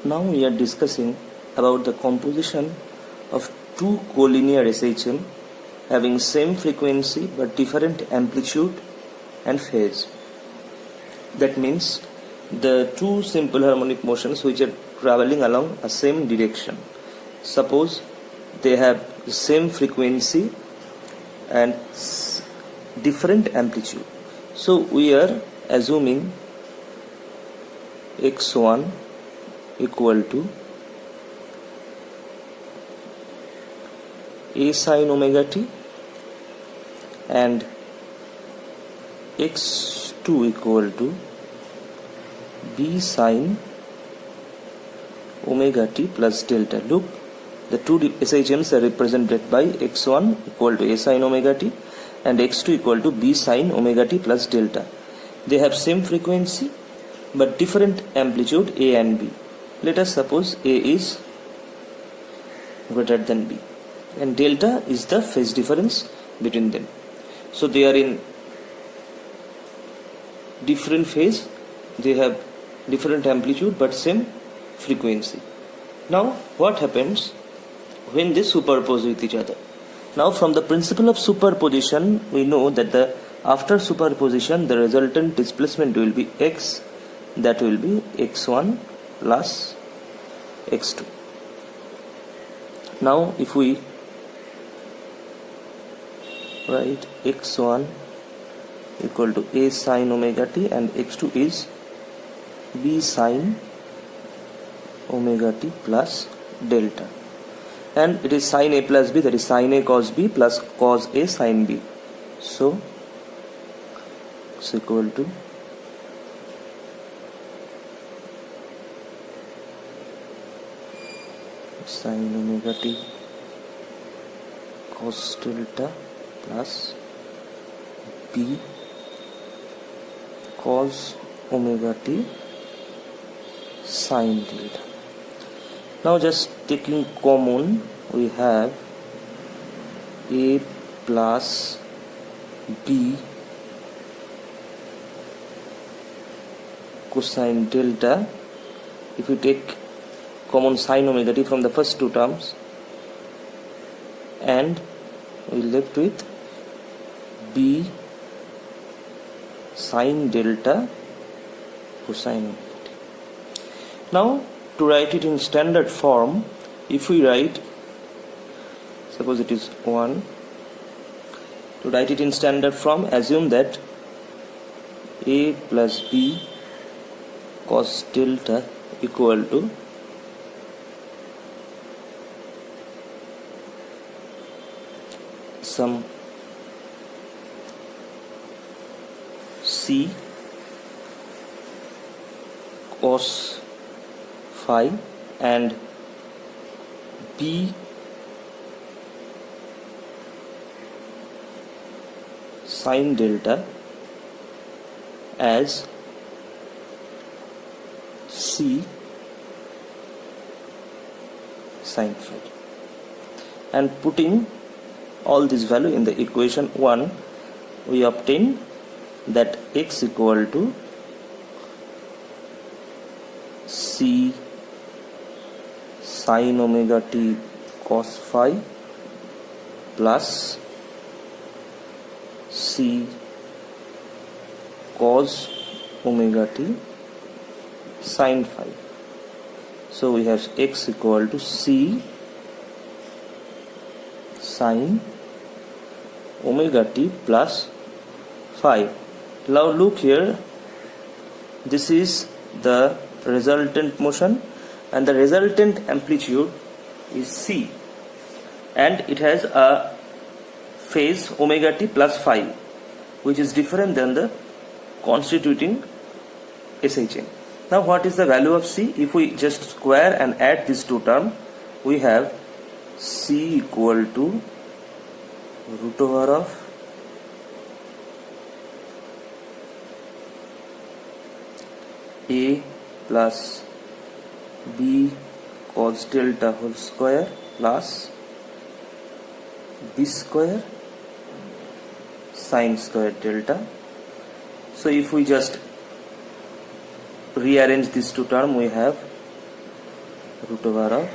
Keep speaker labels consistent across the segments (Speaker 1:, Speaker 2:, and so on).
Speaker 1: Now we are discussing about the composition of two collinear SHM having same frequency but different amplitude and phase. That means the two simple harmonic motions which are traveling along a same direction. Suppose they have the same frequency and different amplitude. So we are assuming x1 equal to a sin omega t and x2 equal to b sin omega t plus delta. Look, the two SHMs are represented by x1 equal to a sin omega t and x2 equal to b sin omega t plus delta. They have same frequency but different amplitude a and b. Let us suppose a is greater than b and delta is the phase difference between them. So they are in different phase, they have different amplitude but same frequency. Now what happens when they superpose with each other? Now from the principle of superposition we know that after superposition the resultant displacement will be x, that will be x1 plus x2. Now if we write x1 equal to a sin omega t and x2 is b sin omega t plus delta, and it is sin a plus b, that is sin a cos b plus cos a sin b. So it's equal to sin omega t cos delta plus b cos omega t sin delta. Now just taking common, we have a plus b cosine delta. If you take common sin omega t from the first two terms, and we left with b sin delta cosine omega t. Now to write it in standard form, if we write, suppose it is 1, to write it in standard form, assume that a plus b cos delta equal to some c cos phi and b sin delta as c sin phi, and putting all this value in the equation 1, we obtain that x equal to c sin omega t cos phi plus c cos omega t sin phi. So we have x equal to c sin omega t plus phi. Now look here, this is the resultant motion and the resultant amplitude is c, and it has a phase omega t plus phi, which is different than the constituting SHM. Now what is the value of c? If we just square and add these two terms, we have c equal to root over of a plus b cos delta whole square plus b square sin square delta. So if we just rearrange these two terms, we have root over of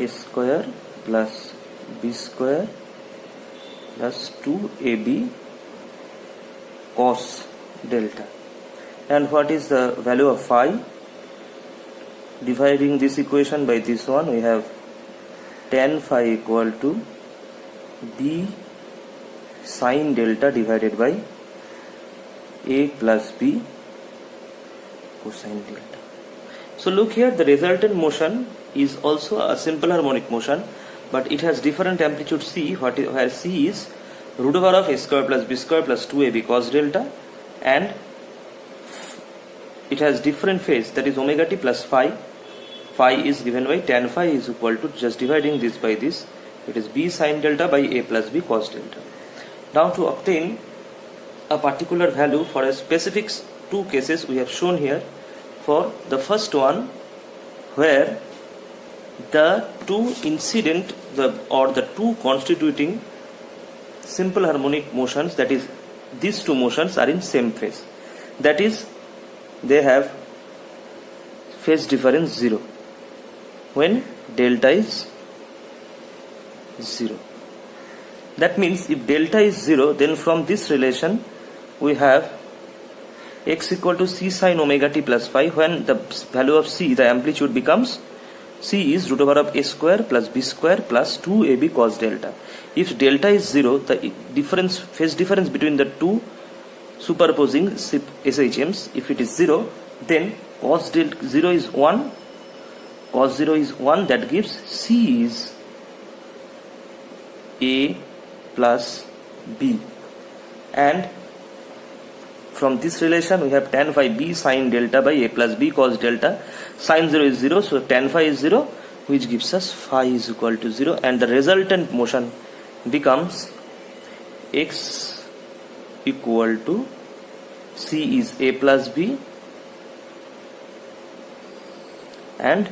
Speaker 1: a square plus b square plus 2ab cos delta. And what is the value of phi? Dividing this equation by this one, we have tan phi equal to b sin delta divided by a plus b cosine delta. So look here, the resultant motion is also a simple harmonic motion, but it has different amplitude c, where c is root over of a square plus b square plus 2ab cos delta, and it has different phase, that is omega t plus phi. Phi is given by tan phi is equal to, just dividing this by this, it is b sin delta by a plus b cos delta. Now to obtain a particular value for a specific two cases we have shown here. For the first one, where the two incident or the two constituting simple harmonic motions, that is these two motions are in same phase, that is they have phase difference 0 when delta is 0. That means if delta is 0, then from this relation we have x equal to c sin omega t plus phi, when the value of c, the amplitude becomes, c is root over of a square plus b square plus 2ab cos delta. If delta is 0, the phase difference between the two superposing SHMs, if it is 0, then cos 0 is 1, cos 0 is 1, that gives c is a plus b, and from this relation we have tan phi b sin delta by a plus b cos delta. Sin 0 is 0, so tan phi is 0, which gives us phi is equal to 0, and the resultant motion becomes x equal to c is a plus b and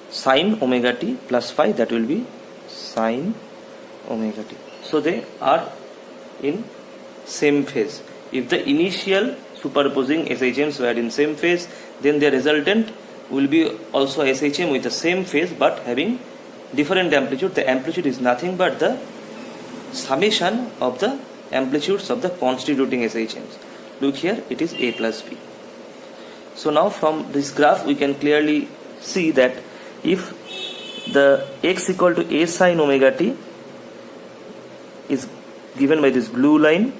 Speaker 1: sin omega t plus phi, that will be sin omega t. So they are in same phase. If the initial superposing SHMs were in same phase, then their resultant will be also SHM with the same phase but having different amplitude. The amplitude is nothing but the summation of the amplitudes of the constituting SHMs. Look here, it is a plus b. So now from this graph we can clearly see that if the x equal to a sin omega t is given by this blue line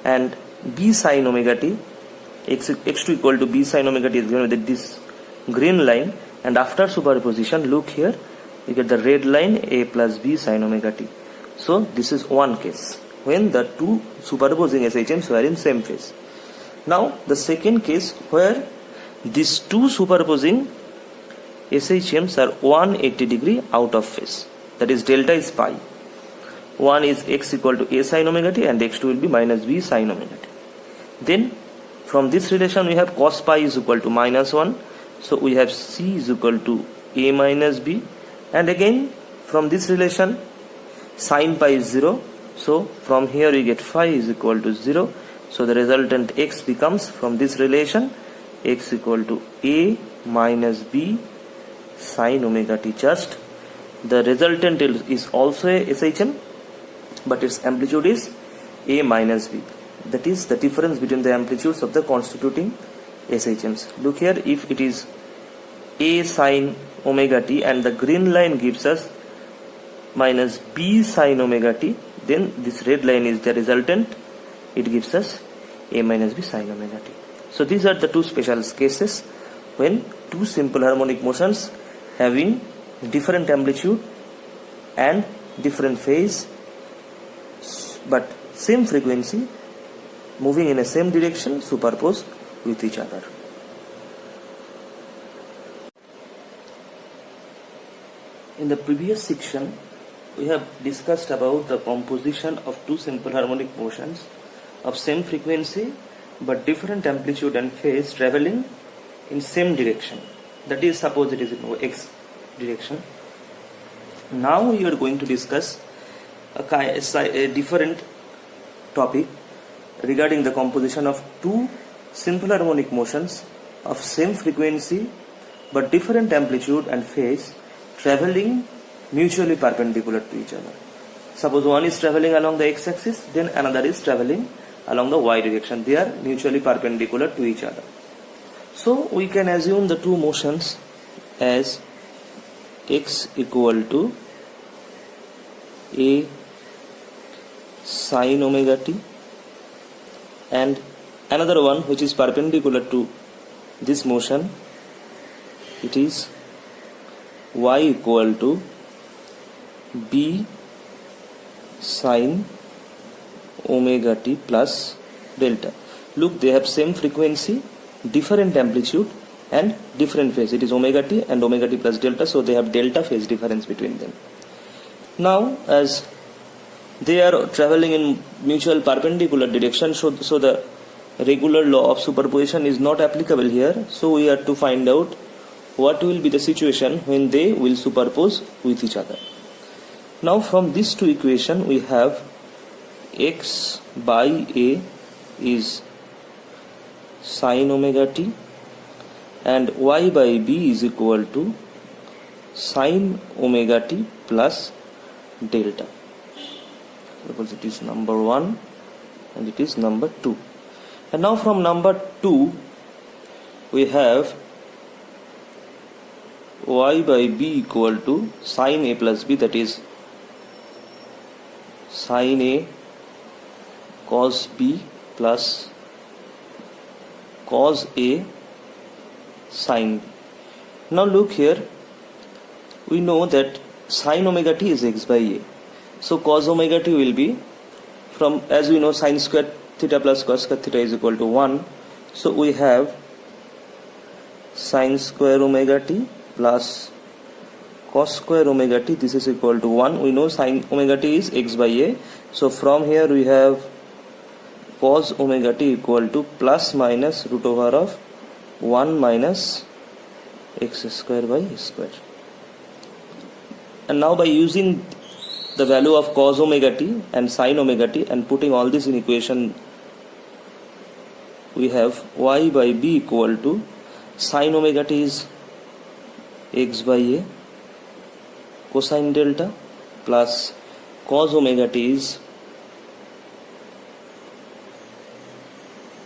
Speaker 1: and b sin omega t, x2 equal to b sin omega t is given by this green line, and after superposition, look here, you get the red line a plus b sin omega t. So this is one case when the two superposing SHMs were in same phase. Now the second case where these two superposing SHMs are 180 degree out of phase, that is delta is pi. One is x equal to a sin omega t and x2 will be minus b sin omega t. Then from this relation we have cos pi is equal to minus 1, so we have c is equal to a minus b, and again from this relation sin pi is 0, so from here we get phi is equal to 0, so the resultant x becomes from this relation x equal to a minus b sin omega t. Just the resultant is also a SHM, but its amplitude is a minus b, that is the difference between the amplitudes of the constituting SHMs. Look here, if it is a sin omega t and the green line gives us minus b sin omega t, then this red line is the resultant, it gives us a minus b sin omega t. So these are the two special cases when two simple harmonic motions having different amplitude and different phase but same frequency moving in a same direction superposed with each other. In the previous section we have discussed about the composition of two simple harmonic motions of same frequency but different amplitude and phase traveling in same direction, that is suppose it is in x direction. Now we are going to discuss a different topic regarding the composition of two simple harmonic motions of same frequency but different amplitude and phase traveling mutually perpendicular to each other. Suppose one is traveling along the x-axis, then another is traveling along the y direction. They are mutually perpendicular to each other. So we can assume the two motions as x equal to a sine omega t, and another one which is perpendicular to this motion, it is y equal to b sine omega t plus delta. Look, they have same frequency, different amplitude and different phase. It is omega t and omega t plus delta, so they have delta phase difference between them. Now, as they are traveling in mutual perpendicular direction, so the regular law of superposition is not applicable here. So we have to find out what will be the situation when they will superpose with each other. Now from these two equations we have x by a is sine omega t and y by b is equal to sine omega t plus delta. Suppose it is number 1 and it is number 2. And now from number 2 we have y by b equal to sine a plus b, that is sine a cos b plus cos a sine b. Now look here, we know that sine omega t is x by a. So cos omega t will be, from, as we know, sine square theta plus cos square theta is equal to 1. So we have sine square omega t plus cos square omega t, this is equal to 1. We know sine omega t is x by a. So from here we have cos omega t equal to plus minus root over of 1 minus x square by square. And now by using the value of cos omega t and sine omega t and putting all this in equation, we have y by b equal to sine omega t is x by a cosine delta plus cos omega t is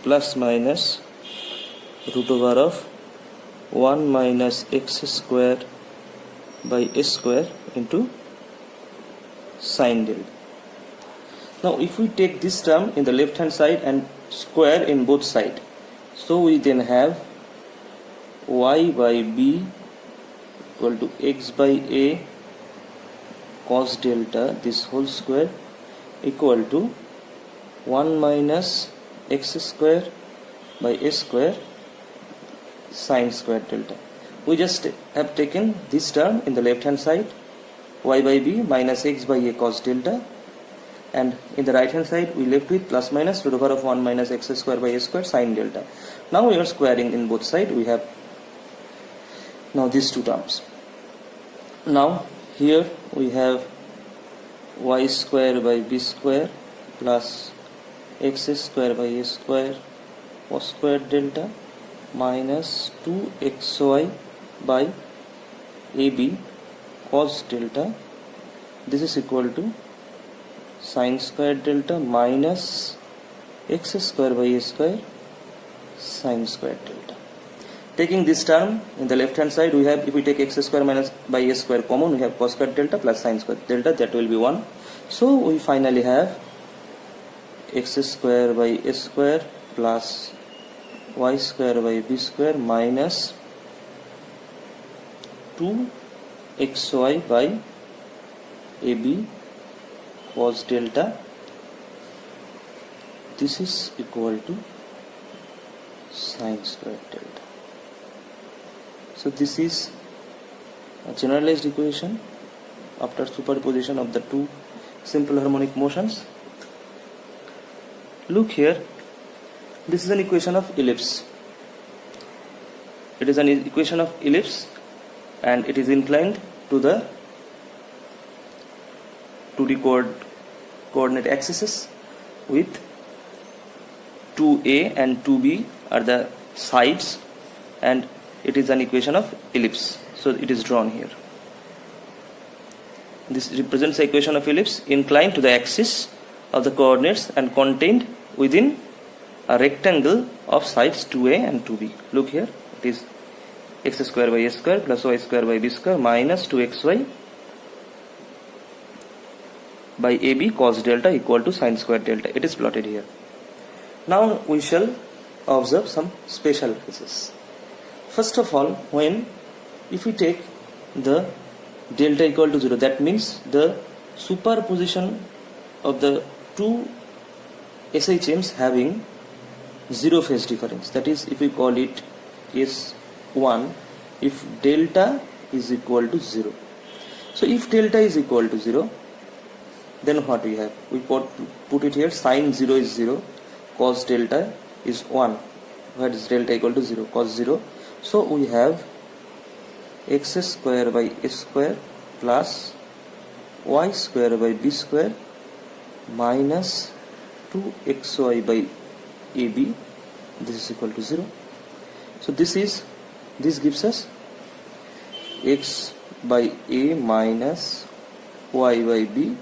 Speaker 1: plus minus root over of 1 minus x square by s square into sine delta. Now if we take this term in the left hand side and square in both sides, so we then have y by b equal to x by a cos delta, this whole square, equal to 1 minus x square by s square sine square delta. We just have taken this term in the left hand side, y by b minus x by a cos delta, and in the right hand side we left with plus minus root over of 1 minus x square by a square sine delta. Now we are squaring in both sides, we have now these two terms. Now here we have y square by b square plus x square by a square cos square delta minus 2xy by ab cos delta, this is equal to sine square delta minus x square by a square sine square delta. Taking this term in the left hand side, we have, if we take x square minus by a square common, we have cos square delta plus sine square delta, that will be 1. So we finally have x square by a square plus y square by b square minus 2xy by ab cos delta, this is equal to sine square delta. So this is a generalized equation after superposition of the two simple harmonic motions. Look here, this is an equation of ellipse. It is an equation of ellipse and it is inclined to the 2D coordinate axes with 2a and 2b are the sides and it is an equation of ellipse, so it is drawn here. This represents the equation of ellipse inclined to the axis of the coordinates and contained within a rectangle of sides 2a and 2b. Look here, it is x square by a square plus y square by b square minus 2xy by ab cos delta equal to sin square delta. It is plotted here. Now we shall observe some special cases. First of all, if we take the delta equal to 0, that means the superposition of the two SHMs having zero phase difference, that is, if we call it case 1, if delta is equal to 0. So if delta is equal to 0, then what we have? We put it here, sin 0 is 0, cos delta is 1. Where is delta equal to 0? Cos 0. So we have x square by a square plus y square by b square minus 2xy by ab. This is equal to 0. So this gives us x by a minus y by b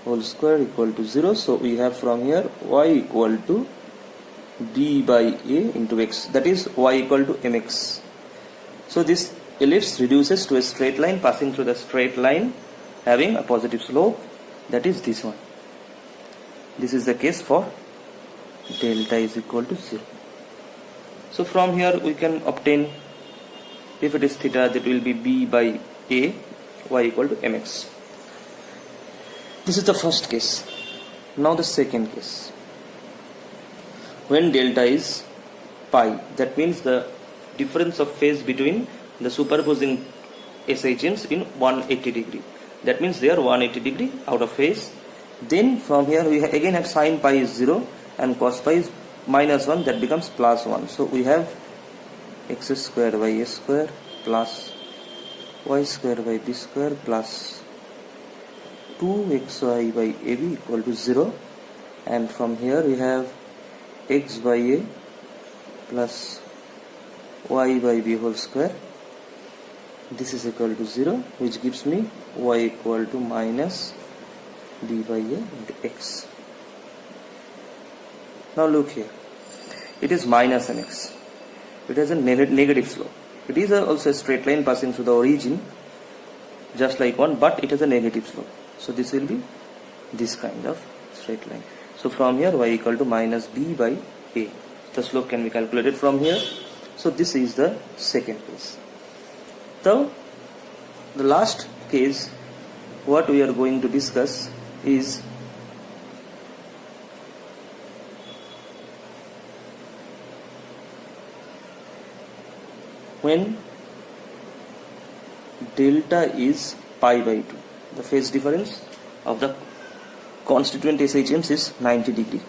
Speaker 1: whole square equal to 0. So we have from here y equal to b by a into x, that is y equal to mx. So this ellipse reduces to a straight line passing through the straight line having a positive slope, that is this one. This is the case for delta is equal to 0. So from here we can obtain, if it is theta, that will be b by a, y equal to mx. This is the first case. Now the second case. When delta is pi, that means the difference of phase between the superposing SHMs in 180 degree. That means they are 180 degree out of phase. Then from here we again have sin pi is 0 and cos pi is minus 1, that becomes plus 1. So we have x square by a square plus y square by b square plus 2xy by ab equal to 0, and from here we have x by a plus y by b whole square. This is equal to 0, which gives me y equal to minus b by a into x. Now look here, it is minus mx. It has a negative slope. It is also a straight line passing through the origin, just like 1, but it has a negative slope. So this will be this kind of straight line. So from here y equal to minus b by a. The slope can be calculated from here. So this is the second case. So the last case what we are going to discuss is when delta is pi by 2. The phase difference of the constituent SHMs is 90 degree.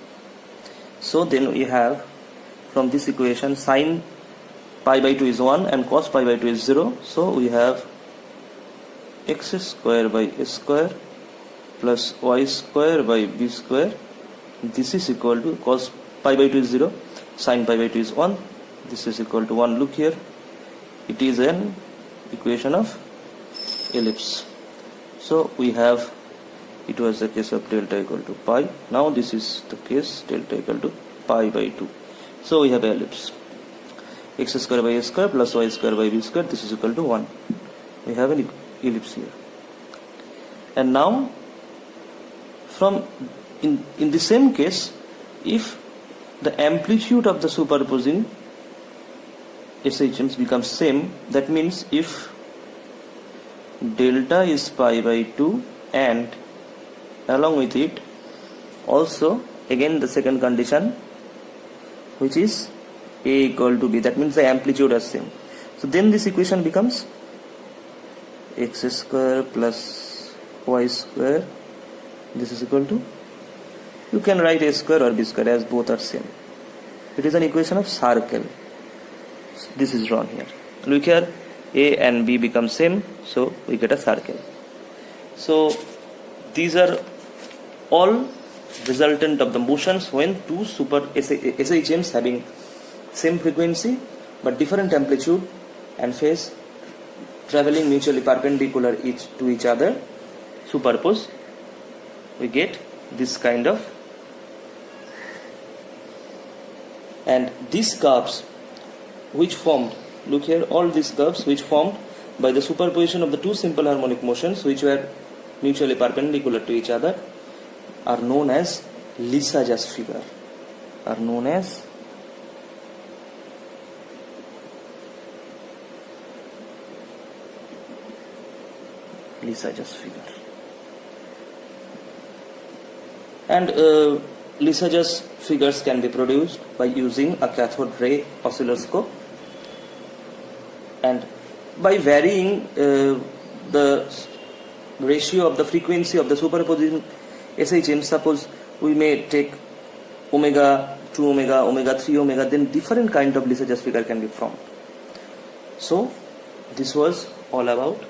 Speaker 1: So then we have from this equation sin pi by 2 is 1 and cos pi by 2 is 0. So we have x square by a square plus y square by b square. This is equal to cos pi by 2 is 0, sin pi by 2 is 1. This is equal to 1. Look here, it is an equation of ellipse. So we have, it was the case of delta equal to pi. Now this is the case delta equal to pi by 2. So we have ellipse. X square by a square plus y square by b square. This is equal to 1. We have an ellipse here. And now from in the same case, if the amplitude of the superposing SHMs becomes same, that means if delta is pi by 2 and along with it also again the second condition, which is a equal to b, that means the amplitude is same. So then this equation becomes x square plus y square. This is equal to, you can write a square or b square as both are same. It is an equation of circle. This is drawn here. Look here, a and b become same, so we get a circle. So these are all resultant of the motions when two super SHMs having same frequency but different amplitude and phase traveling mutually perpendicular to each other, superpose, we get this kind of. And these curves which formed, look here, all these curves which formed by the superposition of the two simple harmonic motions which were mutually perpendicular to each other are known as Lissajous figure. Are known as Lissajous figure. And Lissajous figures can be produced by using a cathode ray oscilloscope, and by varying the ratio of the frequency of the superposing SHM. Suppose we may take omega, 2 omega, omega 3 omega, then different kind of Lissajous figure can be formed. So this was all about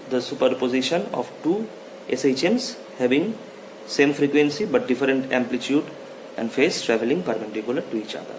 Speaker 1: the superposition of two SHMs having same frequency but different amplitude and phase traveling perpendicular to each other.